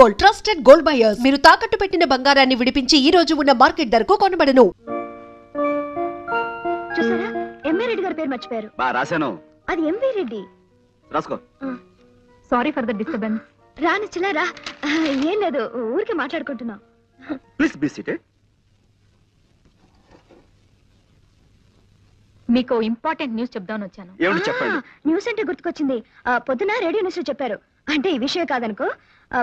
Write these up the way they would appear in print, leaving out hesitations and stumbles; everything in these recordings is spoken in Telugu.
Gold, trusted gold buyers. మీరు తాకట్టు పెట్టిన బంగారాన్ని విడిపించి ఈ రోజు ఉన్న మార్కెట్ ధరకు కొనబడను. చూసారా, ఎంవి రెడ్డి గారి పేరు మర్చిపోయారు. రాశాను. అది ఎంవి రెడ్డి. రాసుకో. Sorry for the disturbance. రానిచ్చలా రా. ఏం లేదు, ఊరికే మాట్లాడుకుంటున్నాం. Please be seated. మీకు ఇంపార్టెంట్ న్యూస్ చెప్దామని వచ్చాను. ఏమిటి చెప్పండి. న్యూస్ అంటే గుర్తుకొచ్చింది. పొద్దున రేడియో న్యూస్ లో చెప్పారు. అంటే ఈ విషయం కాదనుకో.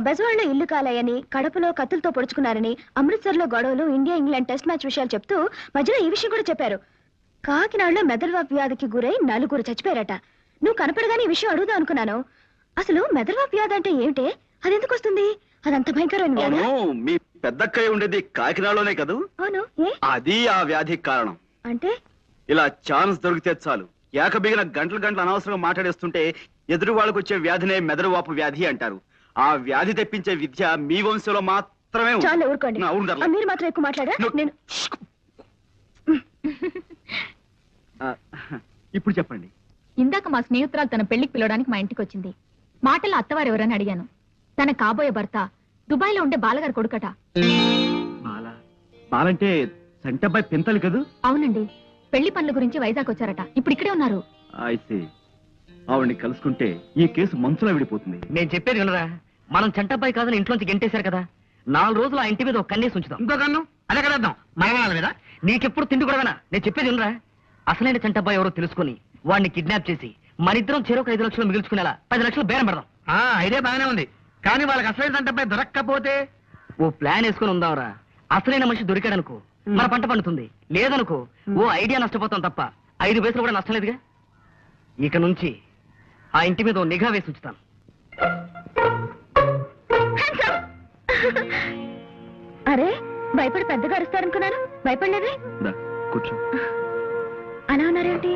బెజవాడలో ఇల్లు కాలాయని, కడపలో కత్తులతో పొడుచుకున్నారని, అమృత్సర్ లో గొడవలు, ఇండియా ఇంగ్లాండ్ టెస్ట్ మ్యాచ్ విషయాలు చెప్తూ మధ్యలో ఈ విషయం కూడా చెప్పారు. కాకినాడలో మెదడువాపు వ్యాధికి గురై 4 చచ్చిపోయారట. నువ్వు కనపడగానే ఈ విషయం అడుగుదాం అనుకున్నాను. అసలు మెదడువాపు వ్యాధి అంటే ఏమిటే? అది ఎందుకు వస్తుంది? అదంత భయంకరమైన వ్యాధి. మీ పెద్దక్కయ్య ఉండేది కాకినాడలోనే కదూ? అవును. ఏ అది ఆ వ్యాధికి కారణం. అంటే ఇలా ఛాన్స్ దొరికితే చాలు ఏకబిగిన గంటలు అనవసరంగా మాట్లాడేస్తుంటే ఎదురు వాళ్ళకు వచ్చే వ్యాధినే మెదడువాపు వ్యాధి అంటారు. ఆ వ్యాధి తెప్పించే విద్య మీ వంశంలో మాత్రమే ఉంది. చాలా ఊరుకోండి. మీరు మాత్రం ఎక్కువ మాట్లాడా. నేను ఇప్పుడు చెప్పండి. ఇందాక మా స్నేహితురాలు తన పెళ్లికి పిలవడానికి మా ఇంటికి వచ్చింది. మాటల్లో అత్తవారు ఎవరని అడిగాను. తన కాబోయే భర్త దుబాయ్ లో ఉండే బాలగారు కొడుకట. బాలంటే సంటబ్బాయి పెంతలు కదూ? అవునండి, పెళ్లి పనుల గురించి వైజాగ్ వచ్చారట. ఇప్పుడు ఇక్కడే ఉన్నారు. ఆవిడ్ని కలుసుకుంటే ఈ కేసు మనసులో విడిపోతుంది. నేను చెప్పేది వినరా? మనం చంటబ్బాయి కాదని ఇంట్లోంచి గెంటేశారు కదా, 4 రోజులు ఆ ఇంటి మీద ఒక కన్నేసి ఉంచుదాం. ఇంకో కన్ను అదే కదేద్దాం మరణాల మీద. నీకెప్పుడు తిండి కూడా నేను చెప్పేది వినరా? అసలైన చంటబ్బాయి ఎవరో తెలుసుకుని వాడిని కిడ్నాప్ చేసి మనిద్దరం చెరొక 5 లక్షలు మిగుల్చుకునేలా 10 లక్షలు బేరం పెడదాం. ఇదే బాగానే ఉంది, కానీ వాళ్ళకి అసలైన చంటబ్బాయి దొరక్కపోతే ఓ ప్లాన్ వేసుకుని ఉందాంరా. అసలైన మనిషి దొరికాడనుకో మన పంట పండుతుంది, లేదనుకో ఓ ఐడియా నష్టపోతాం తప్ప 5 పైసలు కూడా నష్టం లేదుగా. ఇక నుంచి ఆ ఇంటి మీద ఓ నిఘా వేసి ఉంచుతాను. అరే, భయపడి పెద్దగా అరుస్తారనుకున్నాను. భయపడలేదే? కూర్చో. అలా ఉన్నారేంటి?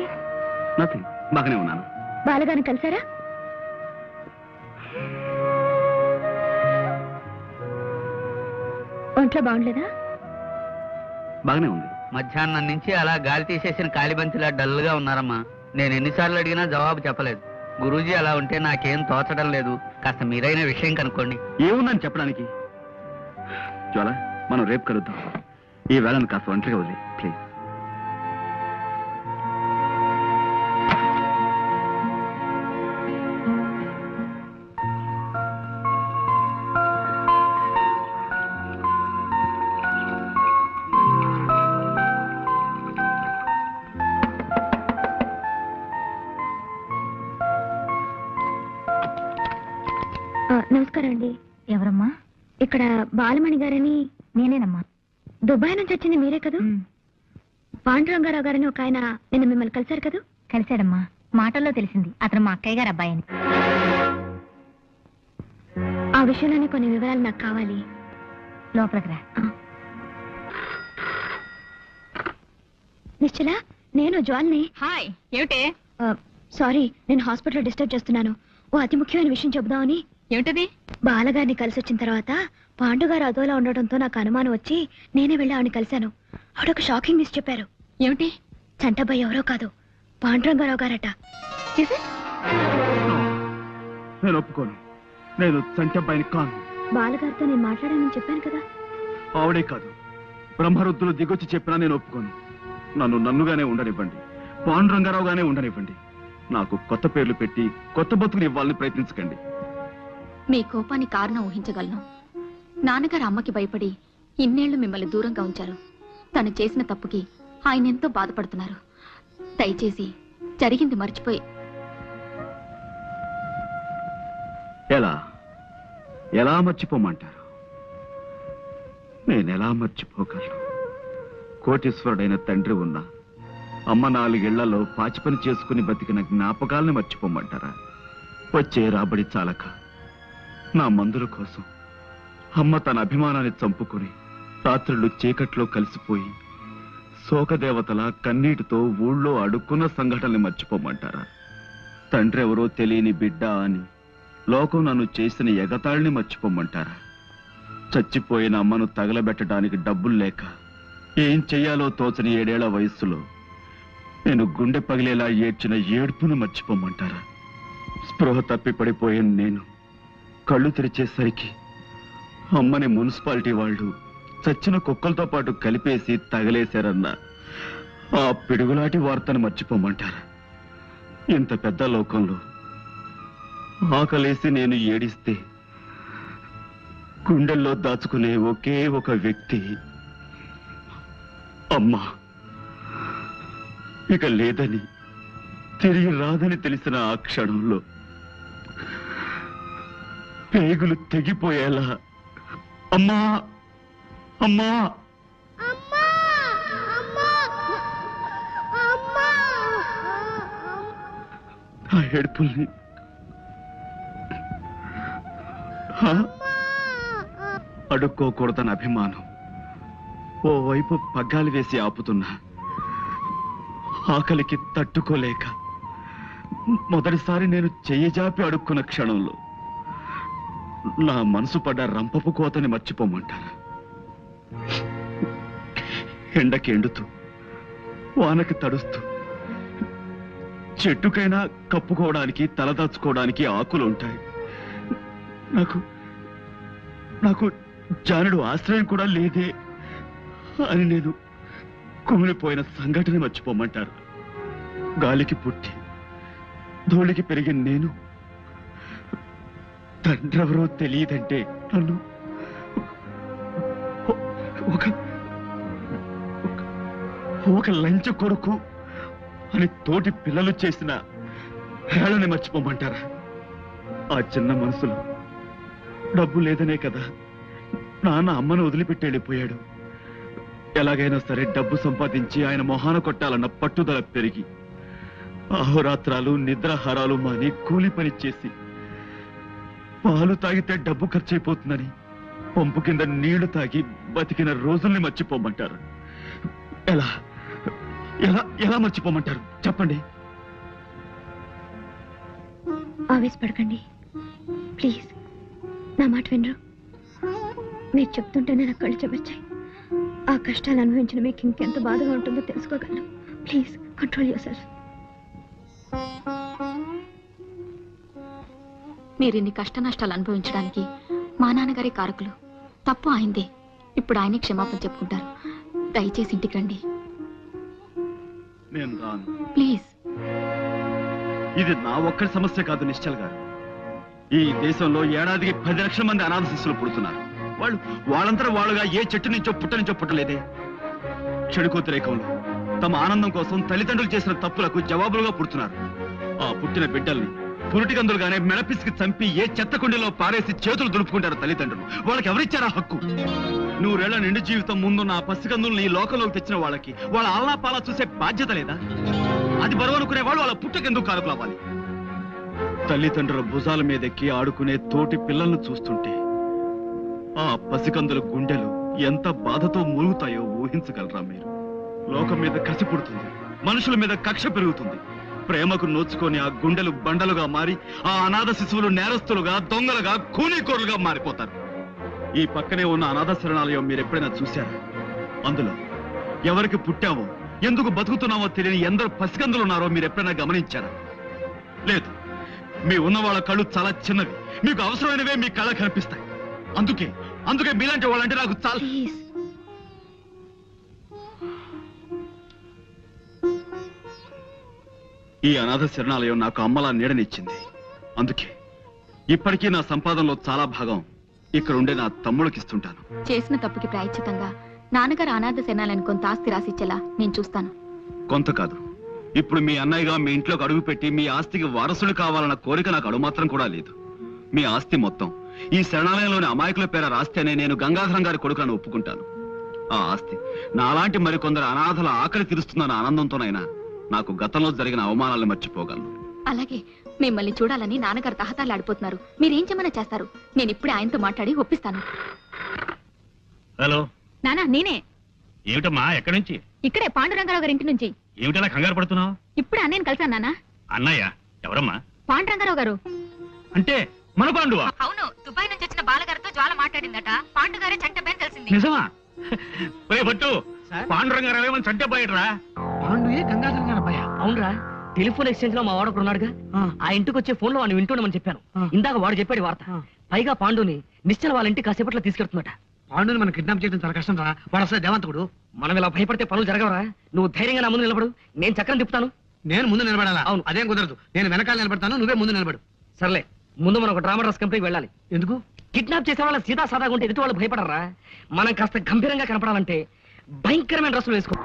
నథింగ్, బాగానే ఉన్నాను. బాలగారిని కలిసారా? ఒంట్లో బాగుండలేదా? బాగానే ఉంది. మధ్యాహ్నం నుంచి అలా గాలి తీసేసిన కాలిబంతిలా డల్ గా ఉన్నారమ్మా. నేను ఎన్నిసార్లు అడిగినా జవాబు చెప్పలేదు. గురూజీ అలా ఉంటే నాకేం తోచడం లేదు. కాస్త మీరైన విషయం కనుక్కోండి. ఏముందని చెప్పడానికి? జ్వాల, మనం రేపు కలుద్దాం. ఈ వేళను కాస్త ఒంటరిగా వదిలే ప్లీజ్. నమస్కారం అండి. ఎవరమ్మా? ఇక్కడ బాలమణి గారని. నేనేనమ్మా. దుబాయ్ నుంచి వచ్చింది మీరే కదూ? పాండురంగారావు గారని ఒక ఆయన నిన్న మిమ్మల్ని కలిశారు కదూ? కలిశాడమ్మా, మాటల్లో తెలిసింది అతను మా అక్కయ్య గారు అబ్బాయి అని. ఆ విషయంలోనే కొన్ని వివరాలు నాకు కావాలి. లోపలికి రా. నిశ్చల, నేను జ్వాల్ని. హాయ్. ఏమిటే? సారీ, నేను హాస్పిటల్లో డిస్టర్బ్ చేస్తున్నాను. ఓ అతి ముఖ్యమైన విషయం చెబుదామని. ఏమిటది? బాలగారిని కలిసి వచ్చిన తర్వాత పాండుగారు అదోలా ఉండటంతో నాకు అనుమానం వచ్చి నేనే వెళ్ళి ఆవిడని కలిశాను. ఆవిడొక షాకింగ్ న్యూస్ చెప్పారు. ఏమిటి? చంటబ్బాయి ఎవరో కాదు, పాండురంగారావు గారట. నేను ఒప్పుకోను. నేను చంటబ్బాయిని కాను. బాలగారితో నేను మాట్లాడానని చెప్పాను కదా. ఆవిడే కాదు, బ్రహ్మరుద్దులు దిగొచ్చి చెప్పినా నేను ఒప్పుకోను. నన్నుగానే ఉండనివ్వండి, పాండురంగారావుగానే ఉండనివ్వండి. నాకు కొత్త పేర్లు పెట్టి కొత్త బతుకుని ఇవ్వాలని ప్రయత్నించకండి. మీ కోపానికి కారణం ఊహించగలను. నాన్నగారు అమ్మకి భయపడి ఇన్నేళ్లు మిమ్మల్ని దూరంగా ఉంచారు. తను చేసిన తప్పుకి ఆయన ఎంతో బాధపడుతున్నారు. దయచేసి జరిగింది మర్చిపోయి. ఎలా మర్చిపోమంటారు? నేనెలా మర్చిపోగలను? కోటీశ్వరుడైన తండ్రి ఉన్న అమ్మ 4 ఏళ్లలో పాచి పని చేసుకుని బతికిన జ్ఞాపకాలని మర్చిపోమంటారా? వచ్చే రాబడి చాలక నా మందుల కోసం అమ్మ తన అభిమానాన్ని చంపుకుని రాత్రులు చీకట్లో కలిసిపోయి శోకదేవతల కన్నీటితో ఊళ్ళో అడుక్కున్న సంఘటనల్ని మర్చిపోమంటారా? తండ్రి ఎవరో తెలియని బిడ్డ అని లోకం నన్ను చేసిన ఎగతాళిని మర్చిపోమంటారా? చచ్చిపోయిన అమ్మను తగలబెట్టడానికి డబ్బులు లేక ఏం చెయ్యాలో తోచని 7 ఏళ్ల వయస్సులో నేను గుండె పగిలేలా ఏడ్చిన ఏడుపును మర్చిపోమంటారా? స్పృహ తప్పి పడిపోయిన నేను కళ్ళు తెరిచేసరికి అమ్మని మున్సిపాలిటీ వాళ్ళు చచ్చిన కుక్కలతో పాటు కలిపేసి తగలేశారన్న ఆ పిడుగులాంటి వార్తను మర్చిపోమంటారా? ఇంత పెద్ద లోకంలో ఆకలేసి నేను ఏడిస్తే గుండెల్లో దాచుకునే ఒకే ఒక వ్యక్తి అమ్మా. ఇక లేదని, తిరిగి రాదని తెలిసిన ఆ క్షణంలో పేగులు తెగిపోయేలా అమ్మా అమ్మా ఆ ఏడుపుల్ని అడుక్కోకూడదని అభిమానం ఓవైపు పగ్గాలు వేసి ఆపుతున్నా, ఆకలికి తట్టుకోలేక మొదటిసారి నేను చెయ్యి జాపి అడుక్కున్న క్షణంలో నా మనసు పడ్డ రంపపు కోతని మర్చిపోమంటారా? ఎండకి ఎండుతూ, వానకి తడుస్తూ, చెట్టుకైనా కప్పుకోవడానికి తలదాచుకోవడానికి ఆకులు ఉంటాయి. నాకు నాకు జానుడు ఆశ్రయం కూడా లేదే అని నేను కుమిలిపోయిన సంఘటన మర్చిపోమంటారు. గాలికి పుట్టి ధూళికి పెరిగిన నేను తండ్రెవరో తెలియదంటే నన్ను ఒక ఒక లంచ కొడుకు అని తోటి పిల్లలు చేసిన హేళని మర్చిపోమంటారా? ఆ చిన్న మనసులో డబ్బు లేదనే కదా నాన్న అమ్మను వదిలిపెట్టి వెళ్ళిపోయాడు. ఎలాగైనా సరే డబ్బు సంపాదించి ఆయన మొహాన కొట్టాలన్న పట్టుదల పెరిగి అహోరాత్రాలు నిద్రాహారాలు మాని కూలి పని చేసి పాలు తాగితే డబ్బు ఖర్చయిపోతుందని పంపు కింద నీళ్లు తాగి బతికిన రోజుల్ని మర్చిపోమంటారు. ఎలా ఎలా ఎలా మర్చిపోమంటారు చెప్పండి? ఆవేశపడకండి ప్లీజ్. నా మాట వినరు. మీరు చెప్తుంటేనే నా కళ్ళు చెమర్చాయి. ఆ కష్టాలు అనుభవించిన మీకు ఇంకెంత బాధగా ఉంటుందో తెలుసుకోగలను. Please control yourself. మీరు ఇన్ని కష్ట నష్టాలు అనుభవించడానికి మా నాన్నగారి కారకులు. తప్పు ఆయనదే. ఇప్పుడు ఆయనే క్షమాపణ చెప్పుకుంటారు. దయచేసి ఇంటికి రండి నేను రాను. ప్లీజ్. ఇది నా ఒక్కరి సమస్య కాదు నిశ్చల్ గారు. ఈ దేశంలో ఏడాదికి 10 లక్షల మంది అనాథ శిశువులు పుడుతున్నారు. వాళ్ళంతా వాళ్ళుగా ఏ చెట్టు నుంచో పుట్ట నుంచో పుట్టలేదే. చెడుకోతిరేకంలో తమ ఆనందం కోసం తల్లిదండ్రులు చేసిన తప్పులకు జవాబులుగా పుడుతున్నారు. ఆ పుట్టిన బిడ్డల్ని పురిటికందులుగానే మెడపిసికి చంపి ఏ చెత్త కుండీలో పారేసి చేతులు దులుపుకుంటారు తల్లిదండ్రులు. వాళ్ళకి ఎవరిచ్చారా హక్కు? 100 ఏళ్ల నిండు జీవితం ముందు నా పసికందుల్ని ఈ లోకంలోకి తెచ్చిన వాళ్ళకి వాళ్ళ ఆలనా పాలా చూసే బాధ్యత లేదా? అది బరువు అనుకునే వాళ్ళు వాళ్ళ పుట్టకెందుకు కారకులు అవ్వాలి? తల్లిదండ్రుల భుజాల మీదెక్కి ఆడుకునే తోటి పిల్లలను చూస్తుంటే ఆ పసికందుల గుండెలు ఎంత బాధతో మూలుగుతాయో ఊహించగలరా మీరు? లోకం మీద కసి పుడుతుంది, మనుషుల మీద కక్ష పెరుగుతుంది. ప్రేమకు నోచుకొని ఆ గుండెలు బండలుగా మారి ఆ అనాథ శిశువులు నేరస్తులుగా, దొంగలుగా, కూలీకోరులుగా మారిపోతారు. ఈ పక్కనే ఉన్న అనాథ శరణాలయం మీరు ఎప్పుడైనా చూశారా? అందులో ఎవరికి పుట్టామో, ఎందుకు బతుకుతున్నామో తెలియని ఎందరు పసికందులు ఉన్నారో మీరు ఎప్పుడైనా గమనించారా? లేదు. మీ ఉన్న వాళ్ళ కళ్ళు చాలా చిన్నవి. మీకు అవసరమైనవే మీ కళ్ళ కనిపిస్తాయి. అందుకే మీలాంటి వాళ్ళంటే నాకు చాలా. ఈ అనాథ శరణాలయం నాకు అమ్మలా నీడనిచ్చింది. అందుకే ఇప్పటికీ నా సంపాదనలో చాలా భాగం ఇక్కడ ఉండే నా తమ్ముళ్ళకి ఇస్తుంటాను. చేసిన తప్పుకి ప్రాయశ్చితంగా నాన్నగారు అనాథ శరణాలయానికి కొంత ఆస్తి రాసిచ్చేలా నేను చూస్తాను. కొంత కాదు, ఇప్పుడు మీ అన్నయ్యగా మీ ఇంట్లోకి అడుగుపెట్టి మీ ఆస్తికి వారసులు కావాలన్న కోరిక నాకు అడుమాత్రం కూడా లేదు. మీ ఆస్తి మొత్తం ఈ శరణాలయంలోని అమాయకుల పేర రాస్తేనే నేను గంగాధరం గారి కొడుకులను ఒప్పుకుంటాను. ఆ ఆస్తి నాలాంటి మరికొందరు అనాథల ఆకలి తీరుస్తుందన్న ఆనందంతోనైనా నాకు గతంలో జరిగిన అవమానాలను మర్చిపోగలను. అలాగే మిమ్మల్ని చూడాలని నాన్నగారు తహతాలాడిపోతున్నారు. మీరేం చేయమన్నా చేస్తారు. నేను ఇప్పుడే ఆయనతో మాట్లాడి ఒప్పిస్తాను. హలో నానా, నేనే. ఏమిటమ్మా, ఎక్కడి నుంచి? ఇక్కడే పాండురంగారావు గారి ఇంటి నుంచి. ఏమిటలా కంగారు పడుతున్నావు? ఇప్పుడే అన్నయ్యని కలిసాను నాన్న. అన్నయ్య ఎవరమ్మా? పాండురంగారావు గారు. అంటే మన పాండువా? అవును, దుబాయ్ నుంచి వచ్చిన బాలగారితో జ్వాల మాట్లాడిందట. పాండుగారే చంటబేని తెలిసింది. నిజమా? భట్టు, పాండురంగారావు ఏమని చంటే పోయట్రా? పాండుయే గంగాధరం గారి అబ్బాయి. అవునరా, టెలిఫోన్ ఎక్స్చేంజ్ లో మా వాడు ఉన్నాడుగా. ఆ ఇంటికి వచ్చే ఫోన్ లో వాడిని వింటుండమని చెప్పాను. ఇందాక వాడు చెప్పాడు వార్త. పైగా పాండుని నిశ్చల వాళ్ళ ఇంటి కాసేపట్లో తీసుకెళ్తున్నట. పాండుని మనం కిడ్నాప్ చేయడం చాలా కష్టం రా. వాడు అసలు దేవంతకుడు. మనం ఇలా భయపడితే పనులు జరగవరా? నువ్వు ధైర్యంగా నా ముందు నిలబడు, నేను చక్రం తిప్పుతాను. నేను ముందు నిలబడాలా? అవును. అదేం కుదరదు. నేను వెనకాల నిలబడతాను, నువ్వే ముందు నిలబడు. సర్లే, ముందు మనం ఒక డ్రామా డ్రెస్ కంపెనీకి వెళ్ళాలి. ఎందుకు? కిడ్నాప్ చేసే వాళ్ళ సీదా సాదాగా ఉంటే ఎదుటి వాళ్ళు భయపడరా? మనం కాస్త గంభీరంగా కనపడాలంటే భయంకరమైన డ్రెస్సులు వేసుకో.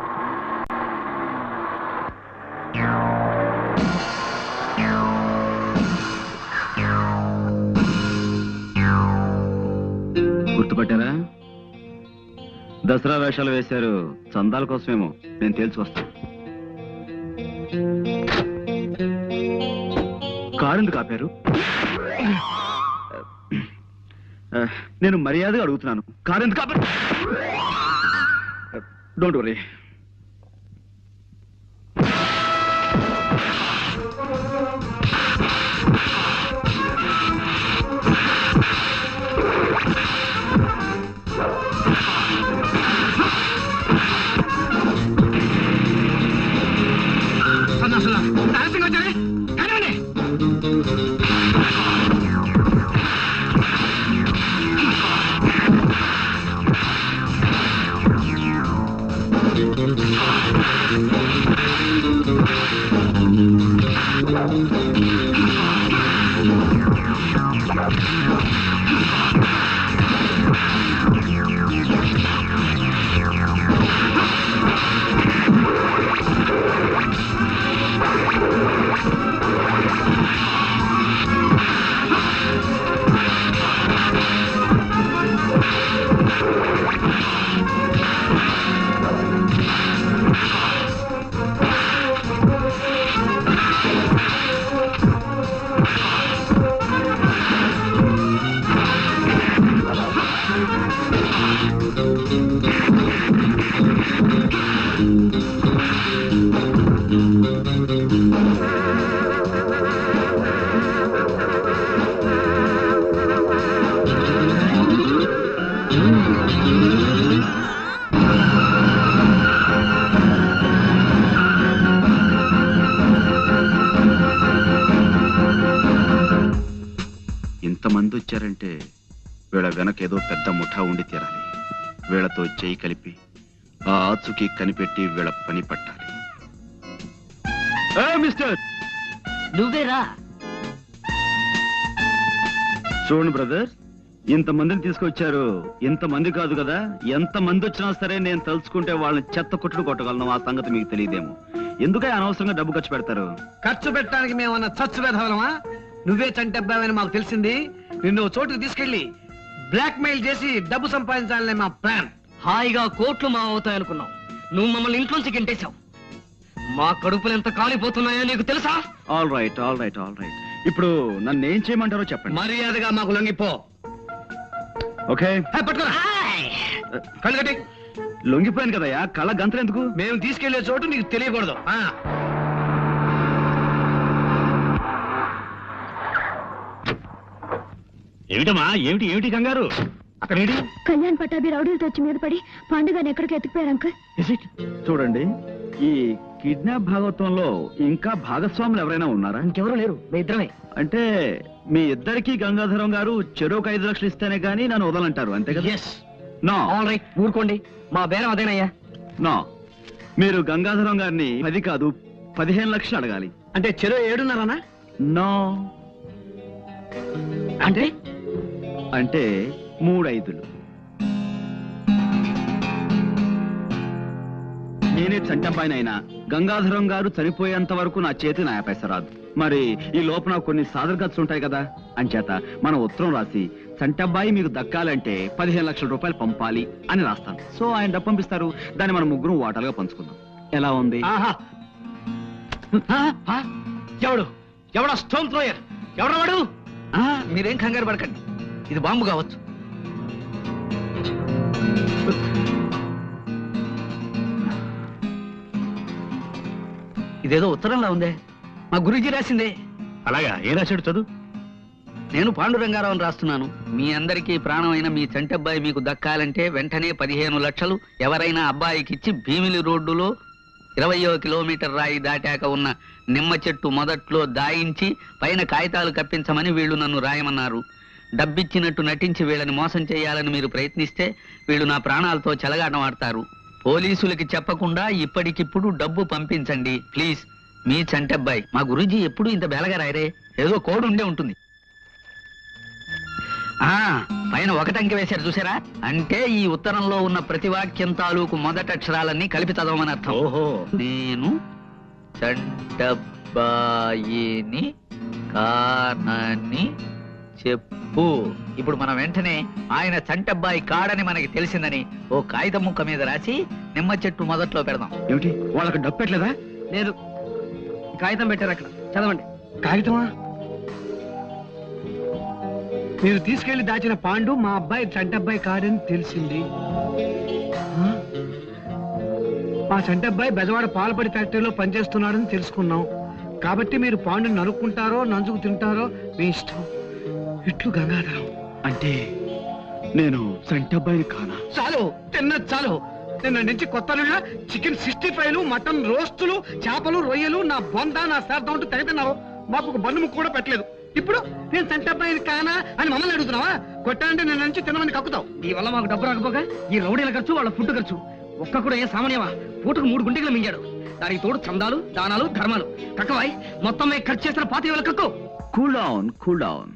గుర్తుపట్టారా? దసరా వేషాలు వేశారు, చందాల కోసమేమో. నేను తేల్చుకొస్తాను. కారు ఎందుకు ఆపారు? నేను మర్యాదగా అడుగుతున్నాను, కారు ఎందుకు ఆపారు? Don't worry. ఇంతమంది వచ్చారంటే వీళ్ళ వెనక ఏదో పెద్ద ముఠా ఉండి తీరాలి. వీళ్ళతో చేయి కలిపి ఆ ఆచుకి కనిపెట్టి వీళ్ళ పని పట్టాలి. మిస్టర్, నువ్వేరా? చూడండి బ్రదర్, ఇంతమందిని తీసుకొచ్చారు. ఇంతమంది కాదు కదా, ఎంతమంది వచ్చినా సరే నేను తలుచుకుంటే వాళ్ళని చెత్త కొట్టుడు కొట్టగలను. ఆ సంగతి మీకు తెలియదేమో. ఎందుకే అనవసరంగా డబ్బు ఖర్చు పెడతారు? ఖర్చు పెట్టడానికి మేమన్నా చచ్చు వేధవలమా? నువ్వే చంటబ్బావని మాకు తెలిసింది. నిన్ను చోటుకు తీసుకెళ్లి బ్లాక్ మెయిల్ చేసి డబ్బు సంపాదించాలనే మా ప్లాన్. హాయిగా కోట్లు మా అవుతాయనుకున్నావు. నువ్వు మమ్మల్ని ఇంట్లోంచి గెంటేశావు. మా కడుపులు ఎంత కాలిపోతున్నాయో నీకు తెలుసా? All right, all right, all right. ఇప్పుడు నన్ను ఏం చేయమంటారో చెప్పండి. మర్యాదగా మాకు లొంగిపో. ఓకే, పట్టుకోరా. కళ్ళు కట్టి. లొంగిపోయాను కదయ్యా, కళ్ళ గంతలు ఎందుకు? మేము తీసుకెళ్లే చోటు నీకు తెలియకూడదు. ఏమిటమ్మా, ఏమిటి ఏమిటి కంగారు? అక్కడ కళ్యాణ్ పట్టాభి రౌడీలతో వచ్చి మీద పడి పండుగని ఎక్కడికి ఎత్తుకుపోయారు అంకుల్. చూడండి, ఈ కిడ్నాప్ భాగవతంలో ఇంకా భాగస్వాములు ఎవరైనా ఉన్నారా? ఇంకెవరూ లేరు, మీ ఇద్దరమే. అంటే మీ ఇద్దరికి గంగాధరం గారు చెరోకు 5 లక్షలు ఇస్తేనే గానీ నన్ను వదలంటారు, అంతే కదా? నో. ఆల్ రైట్, ఊరుకోండి. మా బేరం అదేనయ్యా. నో, మీరు గంగాధరం గారిని 10 కాదు 15 లక్షలు అడగాలి. అంటే చెరో 7.5. నో, అంటే అంటే 3 5. నేనే చంటబ్బాయినైనా గంగాధరం గారు చనిపోయేంత వరకు నా చేతి నా పైస రాదు. మరి ఈ లోపల కొన్ని సాదరగతులు ఉంటాయి కదా, అంచేత మన ఉత్తరం రాసి చంటబ్బాయి మీకు దక్కాలంటే 15 లక్షల రూపాయలు పంపాలి అని రాస్తాను. సో ఆయన డబ్బు పంపిస్తారు, దాన్ని మనం ముగ్గురు వాటాలుగా పంచుకుందాం. ఎలా ఉంది? ఎవడా స్టోన్ థ్రోయర్? ఎవడా వాడు? మీరేం కంగారు పడకండి, ఇది బాంబు కావచ్చు. ఇదేదో ఉత్తరంలా ఉందే, మా గురూజీ రాసిందే. అలాగా, ఏ రాశాడు చదువు? నేను పాండురంగారావుని రాస్తున్నాను. మీ అందరికీ ప్రాణమైన మీ చంటబ్బాయి మీకు దక్కాలంటే వెంటనే 15 లక్షలు ఎవరైనా అబ్బాయికిచ్చి భీమిలి రోడ్డులో 20వ కిలోమీటర్ రాయి దాటాక ఉన్న నిమ్మ చెట్టు మొదట్లో దాయించి పైన కాగితాలు కప్పించమని వీళ్ళు నన్ను రాయమన్నారు. డబ్బిచ్చినట్టు నటించి వీళ్ళని మోసం చేయాలని మీరు ప్రయత్నిస్తే వీళ్ళు నా ప్రాణాలతో చెలగాటం ఆడతారు. పోలీసులకి చెప్పకుండా ఇప్పటికిప్పుడు డబ్బు పంపించండి ప్లీజ్. మీ చంటబ్బాయి. మా గురూజీ ఎప్పుడు ఇంత బేలగా రాయరే, ఏదో కోడ్ ఉండే ఉంటుంది. పైన ఒకటంకి వేశారు చూసారా, అంటే ఈ ఉత్తరంలో ఉన్న ప్రతి వాక్యం తాలూకు మొదటి అక్షరాలన్నీ కలిపి చదవమని అర్థం. ఓహో. నేను చంటబ్బాయిని కానని చెప్పు. ఇప్పుడు మనం వెంటనే ఆయన చంటబ్బాయి కాడని మనకి తెలిసిందని ఓ కాగితం ముక్క మీద రాసి నిమ్మ చెట్టు మొదట్లో పెడదాం. ఏమిటి వాళ్ళకి డబ్బు పెట్టలేదా? లేదు, కాగితం పెట్టారు అక్కడ, చదవండి. కాగితమా? మీరు తీసుకెళ్లి దాచిన పాండు మా అబ్బాయి చంటబ్బాయి కాడని తెలిసింది. మా చంటబ్బాయి బెజవాడ పాలపడి ఫ్యాక్టరీలో పనిచేస్తున్నాడని తెలుసుకున్నాం. కాబట్టి మీరు పాండుని నరుక్కుంటారో నంజుకు తింటారో మీ ఇష్టం. ఇట్లు గంగాధరం. అంటే నేను చంటబ్బాయిని కానా? చాలు, తిన్నది చాలు. నిన్న నుంచి కొత్త చికెన్ 65, మటన్ రోస్టులు, చేపలు, రొయ్యలు, నా బొంద, నా శ్రాద్ధం అంటూ తెగతిన్నావు. మాకు ఒక బండు ముక్క కూడా పెట్టలేదు. ఇప్పుడు నేను చంటబ్బాయిని కానా అని మమ్మల్ని అడుగుతున్నావా? కొట్టాలంటే నిన్న నుంచి తినమని కక్కుతావు. ఈ వల్ల మాకు డబ్బు రాకపోగా ఈ రౌడీల ఖర్చు, వాళ్ళ ఫుడ్ ఖర్చు ఒక్క కూడా ఏం సామాన్యమా? పూటకు 3 గుంటలు మింగాడు. దానికి తోడు చందాలు, దానాలు, ధర్మాలు. కక్కవాయి మొత్తం ఖర్చు చేసిన 25,000 కక్కు. Cool down.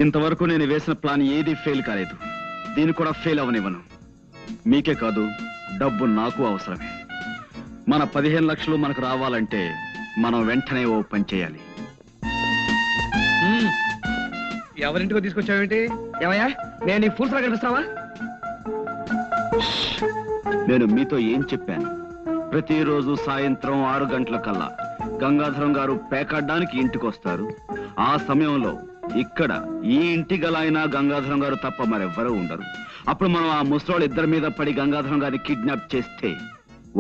ఇంతవరకు నేను వేసిన ప్లాన్ ఏది ఫెయిల్ కాలేదు. దీన్ని కూడా ఫెయిల్ అవనివ్వను. మీకే కాదు, డబ్బు నాకు అవసరమే. మన 15 లక్షలు మనకు రావాలంటే మనం వెంటనే ఓ పని చేయాలి. ఎవరింటికో తీసుకొచ్చావేంటి? ఏమయ్యా, నేను నీకు ఫూల్స్ లా కనిపిస్తున్నావా? నేను మీతో ఏం చెప్పాను? ప్రతిరోజు సాయంత్రం 6 గంటలకల్లా గంగాధరం గారు పేకాడడానికి ఇంటికి వస్తారు. ఆ సమయంలో ఇక్కడ ఈ ఇంటి గలైనా గంగాధరం గారు తప్ప మరెవ్వరూ ఉండరు. అప్పుడు మనం ఆ ముసలోళ్ళ ఇద్దరి మీద పడి గంగాధరం గారిని కిడ్నాప్ చేస్తే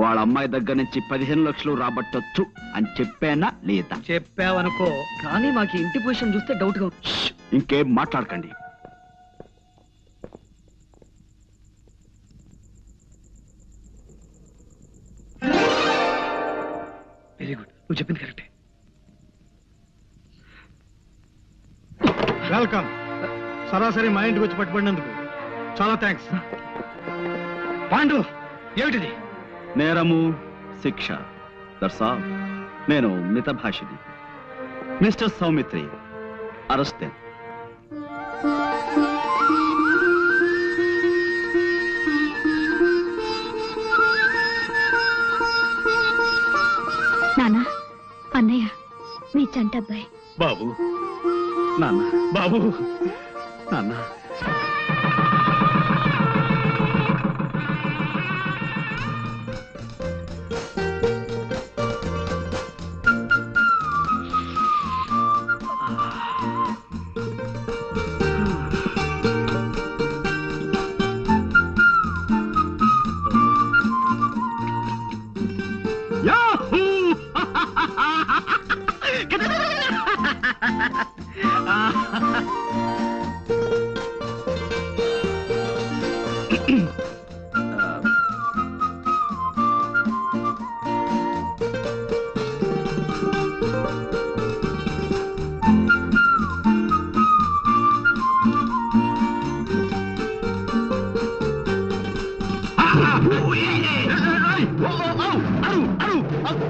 వాళ్ళ అమ్మాయి దగ్గర నుంచి 15 లక్షలు రాబట్టొచ్చు అని చెప్పానా లేదా? చెప్పావనుకో. కానీ మాకు ఇంటి పొజిషన్ చూస్తే డౌట్ గా. ఇంకేం మాట్లాడకండి. వెరీ గుడ్, నువ్వు చెప్పింది కరెక్టే. వెల్కమ్. సరాసరి మా ఇంటికి వచ్చి పట్టుబడినందుకు చాలా థ్యాంక్స్. పాండు, ఏమిటిది? నేరము, శిక్ష. That's all. నేను మితభాషిని. Mister Saumitri, arrested. నానా, అన్నయ్య మీ చంటబ్బాయి. బాబు, నాన్న, బాబు, నాన్న.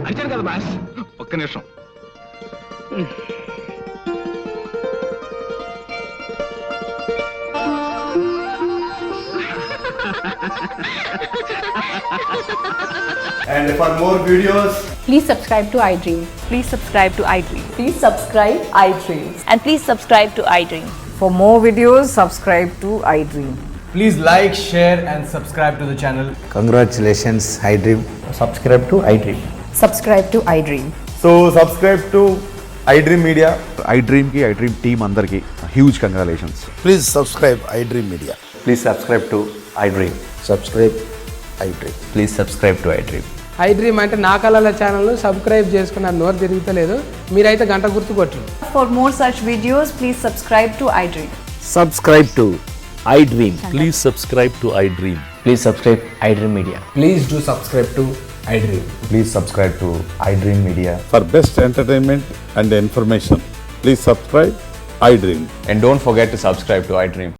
అడిచాను కదా బాస్, ఒక్క నిమిషం. And for more videos, Please subscribe to iDream. Please subscribe to iDream. Please subscribe iDream. And please subscribe to iDream. For more videos, subscribe to iDream. please like, share and subscribe to the channel. Congratulations, iDream. Subscribe to iDream. Subscribe to iDream. So subscribe to iDream Media. iDream ki iDream team andarki huge congratulations. Please subscribe iDream Media. Please subscribe to iDream. Subscribe iDream. Please subscribe to iDream. iDream అంటే నా కళల ఛానల్ సబ్స్క్రైబ్ చేసుకున్న నోరు తిరుగుతలేదు. మీరైతే గంట గుర్తు కొట్టండి. For more such videos, please subscribe to iDream. Subscribe to iDream. Please subscribe to iDream. Please subscribe iDream Media. Please do subscribe to iDream. Please subscribe to iDream Media. For best entertainment and information, please subscribe I dream. And don't forget to subscribe to iDream.